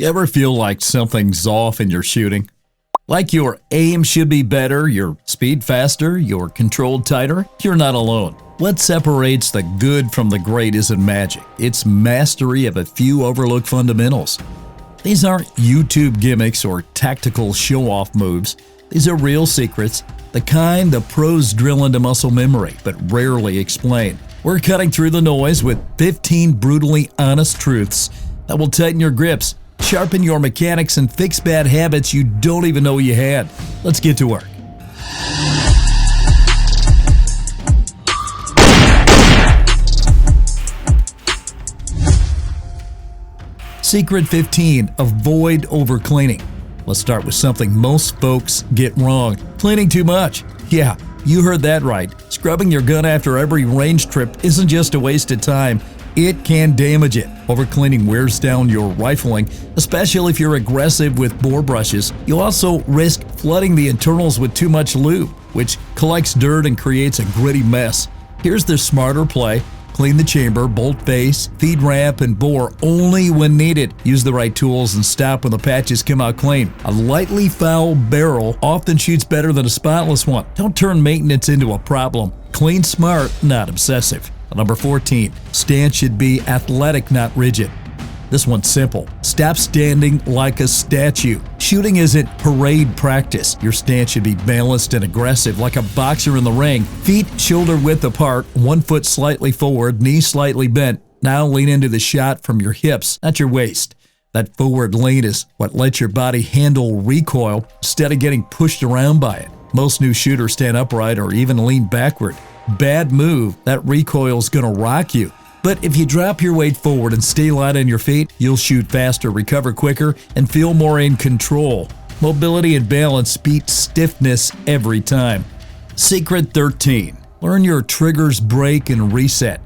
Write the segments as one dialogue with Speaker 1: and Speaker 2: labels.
Speaker 1: You ever feel like something's off in your shooting? Like your aim should be better, your speed faster, your control tighter? You're not alone. What separates the good from the great isn't magic. It's mastery of a few overlooked fundamentals. These aren't YouTube gimmicks or tactical show-off moves. These are real secrets, the kind the pros drill into muscle memory, but rarely explain. We're cutting through the noise with 15 brutally honest truths that will tighten your grips, sharpen your mechanics, and fix bad habits you don't even know you had. Let's get to work. Secret 15. Avoid overcleaning. Let's start with something most folks get wrong. Cleaning too much. Yeah, you heard that right. Scrubbing your gun after every range trip isn't just a waste of time. It can damage it. Overcleaning wears down your rifling, especially if you're aggressive with bore brushes. You also risk flooding the internals with too much lube, which collects dirt and creates a gritty mess. Here's the smarter play. Clean the chamber, bolt face, feed ramp, and bore only when needed. Use the right tools and stop when the patches come out clean. A lightly foul barrel often shoots better than a spotless one. Don't turn maintenance into a problem. Clean smart, not obsessive. Number 14. Stance should be athletic, not rigid. This one's simple. Stop standing like a statue. Shooting isn't parade practice. Your stance should be balanced and aggressive, like a boxer in the ring. Feet shoulder width apart, one foot slightly forward, knee slightly bent. Now lean into the shot from your hips, not your waist. That forward lean is what lets your body handle recoil instead of getting pushed around by it. Most new shooters stand upright or even lean backward. Bad move, that recoil's gonna rock you. But if you drop your weight forward and stay light on your feet, you'll shoot faster, recover quicker, and feel more in control. Mobility and balance beat stiffness every time. Secret 13. Learn your trigger's break and reset.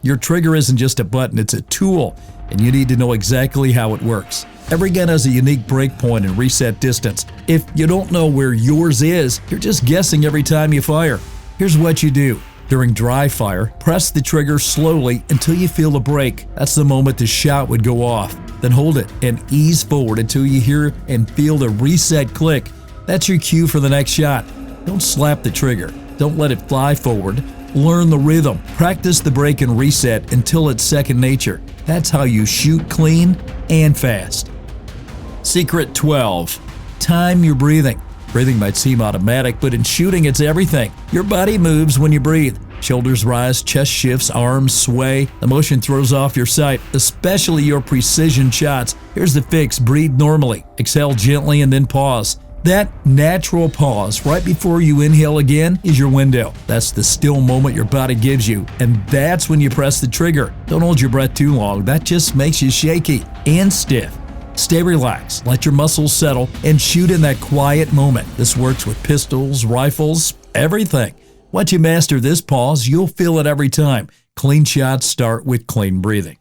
Speaker 1: Your trigger isn't just a button, it's a tool, and you need to know exactly how it works. Every gun has a unique break point and reset distance. If you don't know where yours is, you're just guessing every time you fire. Here's what you do. During dry fire, press the trigger slowly until you feel a break. That's the moment the shot would go off. Then hold it and ease forward until you hear and feel the reset click. That's your cue for the next shot. Don't slap the trigger. Don't let it fly forward. Learn the rhythm. Practice the break and reset until it's second nature. That's how you shoot clean and fast. Secret 12. Time your breathing. Breathing might seem automatic, but in shooting, it's everything. Your body moves when you breathe. Shoulders rise, chest shifts, arms sway. The motion throws off your sight, especially your precision shots. Here's the fix. Breathe normally. Exhale gently and then pause. That natural pause right before you inhale again is your window. That's the still moment your body gives you, and that's when you press the trigger. Don't hold your breath too long. That just makes you shaky and stiff. Stay relaxed, let your muscles settle, and shoot in that quiet moment. This works with pistols, rifles, everything. Once you master this pause, you'll feel it every time. Clean shots start with clean breathing.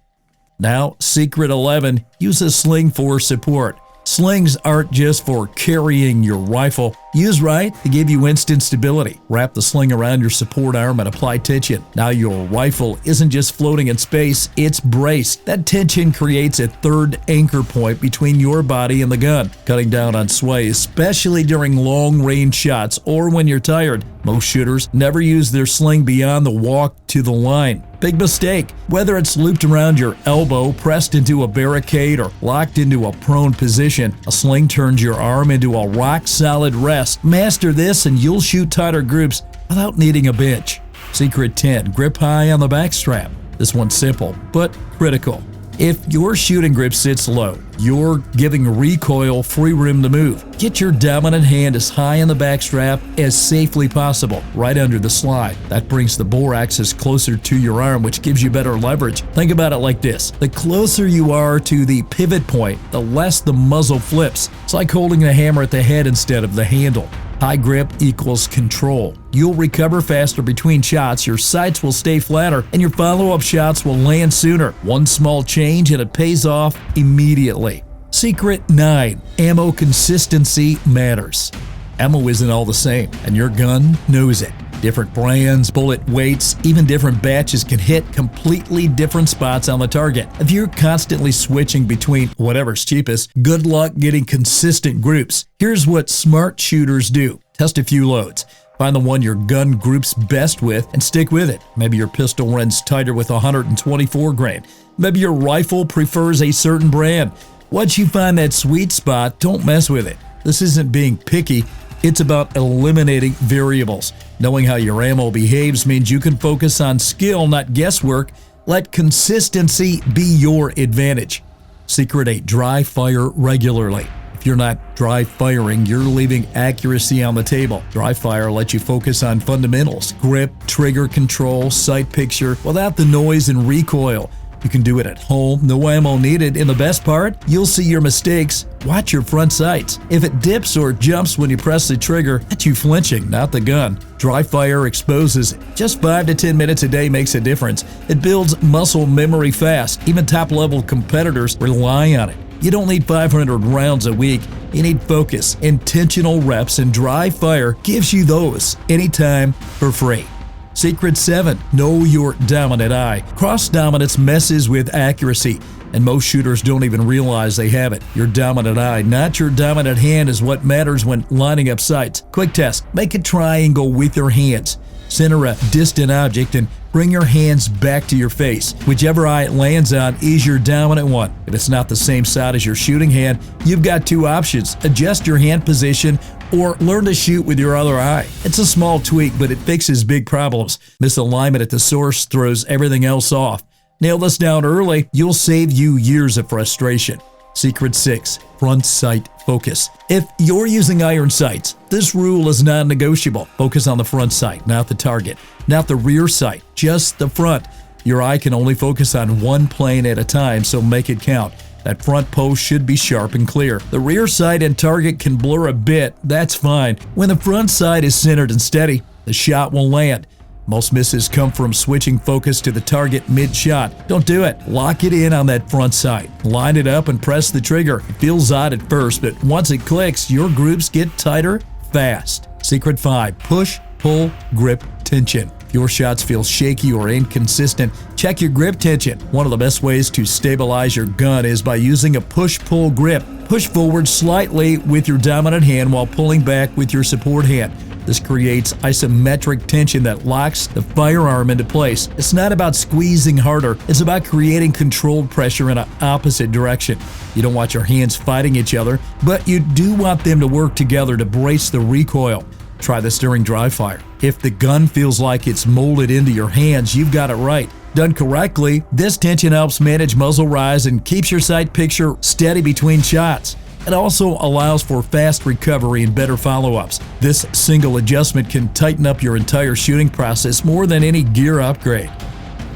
Speaker 1: Now, Secret 11, use a sling for support. Slings aren't just for carrying your rifle. Used right, they give you instant stability. Wrap the sling around your support arm and apply tension. Now your rifle isn't just floating in space, it's braced. That tension creates a third anchor point between your body and the gun, cutting down on sway, especially during long-range shots or when you're tired. Most shooters never use their sling beyond the walk to the line. Big mistake. Whether it's looped around your elbow, pressed into a barricade, or locked into a prone position, a sling turns your arm into a rock-solid rest. Master this and you'll shoot tighter groups without needing a bench. Secret 10. Grip high on the backstrap. This one's simple, but critical. If your shooting grip sits low, you're giving recoil free room to move. Get your dominant hand as high on the backstrap as safely possible, right under the slide. That brings the bore axis closer to your arm, which gives you better leverage. Think about it like this. The closer you are to the pivot point, the less the muzzle flips. It's like holding the hammer at the head instead of the handle. High grip equals control. You'll recover faster between shots, your sights will stay flatter, and your follow-up shots will land sooner. One small change and it pays off immediately. Secret 9. Ammo consistency matters. Ammo isn't all the same, and your gun knows it. Different brands, bullet weights, even different batches can hit completely different spots on the target. If you're constantly switching between whatever's cheapest, good luck getting consistent groups. Here's what smart shooters do. Test a few loads. Find the one your gun groups best with and stick with it. Maybe your pistol runs tighter with 124 grain. Maybe your rifle prefers a certain brand. Once you find that sweet spot, don't mess with it. This isn't being picky. It's about eliminating variables. Knowing how your ammo behaves means you can focus on skill, not guesswork. Let consistency be your advantage. Secret 8, dry fire regularly. If you're not dry firing, you're leaving accuracy on the table. Dry fire lets you focus on fundamentals, grip, trigger control, sight picture, without the noise and recoil. You can do it at home, no ammo needed, and the best part, you'll see your mistakes. Watch your front sights. If it dips or jumps when you press the trigger, that's you flinching, not the gun. Dry fire exposes it. Just 5 to 10 minutes a day makes a difference. It builds muscle memory fast. Even top-level competitors rely on it. You don't need 500 rounds a week. You need focus, intentional reps, and dry fire gives you those anytime for free. Secret 7, know your dominant eye. Cross dominance messes with accuracy, and most shooters don't even realize they have it. Your dominant eye, not your dominant hand, is what matters when lining up sights. Quick test, make a triangle with your hands. Center a distant object and bring your hands back to your face. Whichever eye it lands on is your dominant one. If it's not the same side as your shooting hand, you've got two options. Adjust your hand position or learn to shoot with your other eye. It's a small tweak, but it fixes big problems. Misalignment at the source throws everything else off. Nail this down early, you'll save you years of frustration. Secret 6, front sight focus. If you're using iron sights, this rule is non-negotiable. Focus on the front sight, not the target, not the rear sight, just the front. Your eye can only focus on one plane at a time, so make it count. That front post should be sharp and clear. The rear sight and target can blur a bit, that's fine. When the front sight is centered and steady, the shot will land. Most misses come from switching focus to the target mid-shot. Don't do it. Lock it in on that front sight. Line it up and press the trigger. It feels odd at first, but once it clicks, your groups get tighter fast. Secret 5, push, pull, grip, tension. If your shots feel shaky or inconsistent, check your grip tension. One of the best ways to stabilize your gun is by using a push-pull grip. Push forward slightly with your dominant hand while pulling back with your support hand. This creates isometric tension that locks the firearm into place. It's not about squeezing harder, it's about creating controlled pressure in an opposite direction. You don't want your hands fighting each other, but you do want them to work together to brace the recoil. Try this during dry fire. If the gun feels like it's molded into your hands, you've got it right. Done correctly, this tension helps manage muzzle rise and keeps your sight picture steady between shots. It also allows for fast recovery and better follow-ups. This single adjustment can tighten up your entire shooting process more than any gear upgrade.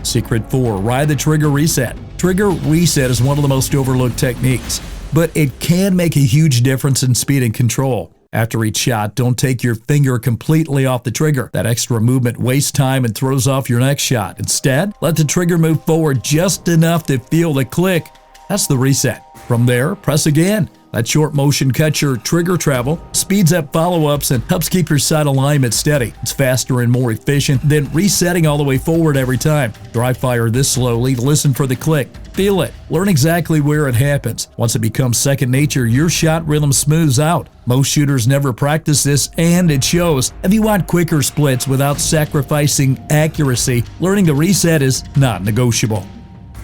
Speaker 1: Secret 4, ride the trigger reset. Trigger reset is one of the most overlooked techniques, but it can make a huge difference in speed and control. After each shot, don't take your finger completely off the trigger. That extra movement wastes time and throws off your next shot. Instead, let the trigger move forward just enough to feel the click. That's the reset. From there, press again. That short motion cuts your trigger travel, speeds up follow-ups, and helps keep your sight alignment steady. It's faster and more efficient than resetting all the way forward every time. Dry fire this slowly, listen for the click, feel it, learn exactly where it happens. Once it becomes second nature, your shot rhythm smooths out. Most shooters never practice this, and it shows. If you want quicker splits without sacrificing accuracy, learning to reset is not negotiable.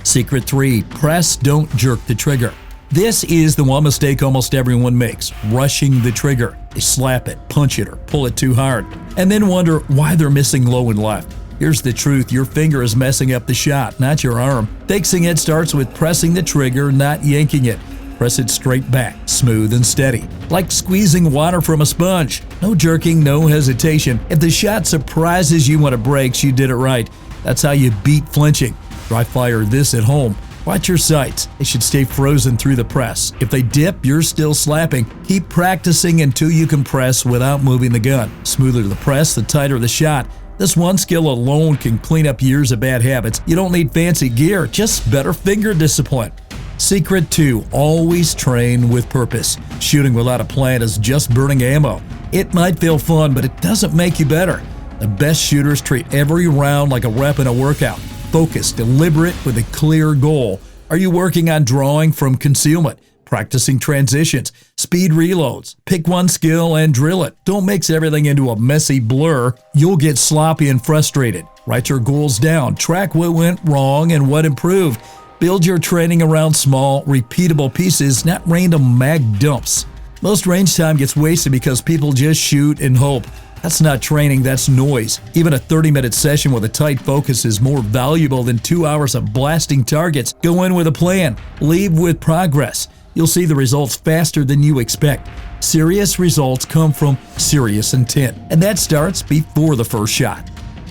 Speaker 1: Secret 3, press, don't jerk the trigger. This is the one mistake almost everyone makes, rushing the trigger. They slap it, punch it, or pull it too hard, and then wonder why they're missing low and left. Here's the truth, your finger is messing up the shot, not your arm. Fixing it starts with pressing the trigger, not yanking it. Press it straight back, smooth and steady, like squeezing water from a sponge. No jerking, no hesitation. If the shot surprises you when it breaks, you did it right. That's how you beat flinching. Dry fire this at home. Watch your sights. They should stay frozen through the press. If they dip, you're still slapping. Keep practicing until you can press without moving the gun. Smoother the press, the tighter the shot. This one skill alone can clean up years of bad habits. You don't need fancy gear, just better finger discipline. Secret 2, always train with purpose. Shooting without a plan is just burning ammo. It might feel fun, but it doesn't make you better. The best shooters treat every round like a rep in a workout. Focused, deliberate, with a clear goal. Are you working on drawing from concealment? Practicing transitions, speed reloads? Pick one skill and drill it. Don't mix everything into a messy blur. You'll get sloppy and frustrated. Write your goals down. Track what went wrong and what improved. Build your training around small, repeatable pieces, not random mag dumps. Most range time gets wasted because people just shoot and hope. That's not training, that's noise. Even a 30-minute session with a tight focus is more valuable than 2 hours of blasting targets. Go in with a plan. Leave with progress. You'll see the results faster than you expect. Serious results come from serious intent, and that starts before the first shot.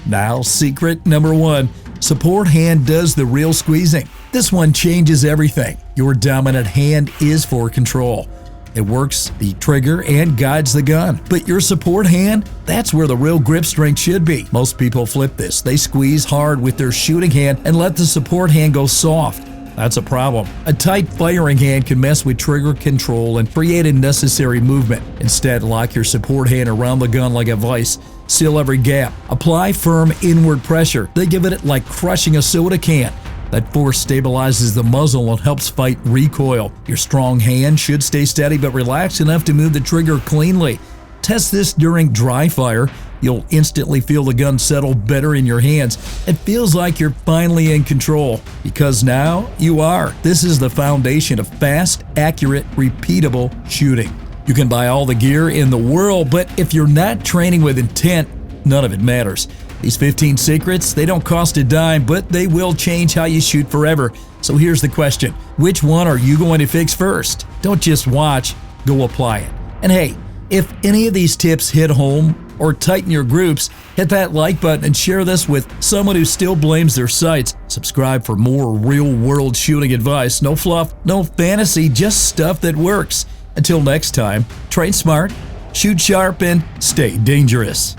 Speaker 1: Now, secret number 1. Support hand does the real squeezing. This one changes everything. Your dominant hand is for control. It works the trigger and guides the gun. But your support hand, that's where the real grip strength should be. Most people flip this. They squeeze hard with their shooting hand and let the support hand go soft. That's a problem. A tight firing hand can mess with trigger control and create unnecessary movement. Instead, lock your support hand around the gun like a vise. Seal every gap. Apply firm inward pressure. Think of it like crushing a soda can. That force stabilizes the muzzle and helps fight recoil. Your strong hand should stay steady but relaxed enough to move the trigger cleanly. Test this during dry fire. You'll instantly feel the gun settle better in your hands. It feels like you're finally in control, because now you are. This is the foundation of fast, accurate, repeatable shooting. You can buy all the gear in the world, but if you're not training with intent, none of it matters. These 15 secrets, they don't cost a dime, but they will change how you shoot forever. So here's the question. Which one are you going to fix first? Don't just watch, go apply it. And hey, if any of these tips hit home or tighten your groups, hit that like button and share this with someone who still blames their sights. Subscribe for more real-world shooting advice. No fluff, no fantasy, just stuff that works. Until next time, train smart, shoot sharp, and stay dangerous.